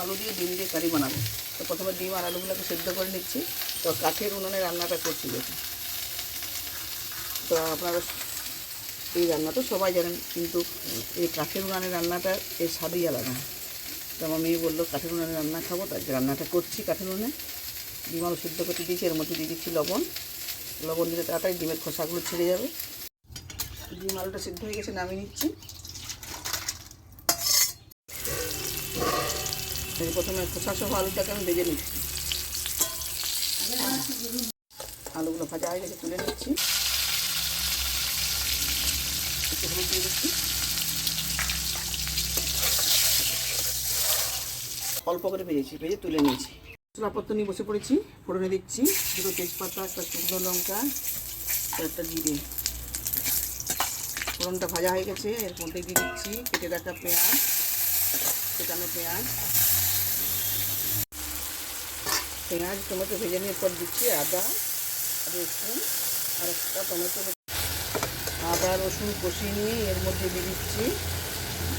আলু দিয়ে ডিম দিয়ে কারি বানাবো। তো প্রথমে ডিম আর আলুগুলোকে সেদ্ধ করে নিচ্ছি। তো কাঠের উনুনে রান্নাটা করছি দেখুন। তো আপনারা এই রান্না তো সবাই জানেন, কিন্তু এই কাঠের উনানের রান্নাটা এর স্বাদই আলাদা। তো আমার মেয়ে বললো কাঠের উনানে রান্না খাবো, তাই রান্নাটা করছি কাঠের উনানে। ডিম আলু সেদ্ধ করতে দিয়েছি, এর মধ্যে দিয়ে দিচ্ছি লবণ। লবণ দিলে তাড়াতাড়ি ডিমের খোসাগুলো ছেড়ে যাবে। ডিম আলুটা সেদ্ধ হয়ে গেছে, নামিয়ে নিচ্ছি। প্রথমে খোসা সহ আলুটাকে আমি ভেজে নিচ্ছি। আলুগুলো ভাজা হয়ে গেছে, তুলে নিচ্ছি। একটু হলুদ দিয়ে দিচ্ছি, অল্প করে ভেজে তুলে নিয়েছি। মশলাপত্র নিয়ে বসে পড়েছি। ফোড়নে দিচ্ছি দুটো তেজপাতা, একটা শুকনো লঙ্কা, একটা জিরে। ফোড়নটা ভাজা হয়ে গেছে, এর মধ্যে দিয়ে দিচ্ছি কেটে রাখা পেঁয়াজ, কেটানো পেঁয়াজ। টমেটো ভেজে নেওয়ার পর দিচ্ছি আদা, রসুন আর একটা টমেটো। আদা রসুন কষিয়ে নিয়ে এর মধ্যে দিয়ে দিচ্ছি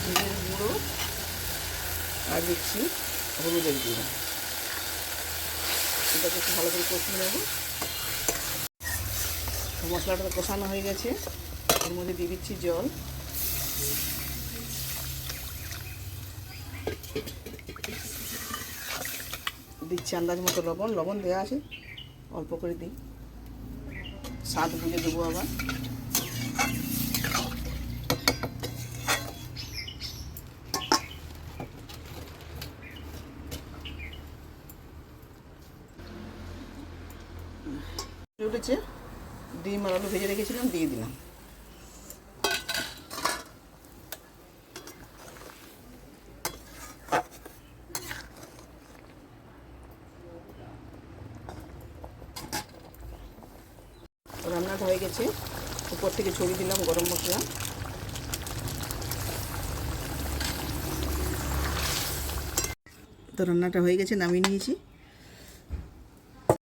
জিরের গুঁড়ো আর দিচ্ছি হলুদের গুঁড়ো। এটাকে একটু ভালো করে কষিয়ে নেব। মশলাটা কষানো হয়ে গেছে, এর মধ্যে দিয়ে দিচ্ছি জল। দিচ্ছি আন্দাজ মতো লবণ। লবণ দেওয়া আছে, অল্প করে দিই, স্বাদ বুঝে দেবো আবার। উঠেছে, ডিম আর আলু ভেজে রেখেছিলাম, দিয়ে দিলাম। রান্নাটা হয়ে গেছে, উপর থেকে ছড়িয়ে দিলাম গরম মশলা। তো রান্নাটা হয়ে গেছে, নামিয়ে নিয়েছি।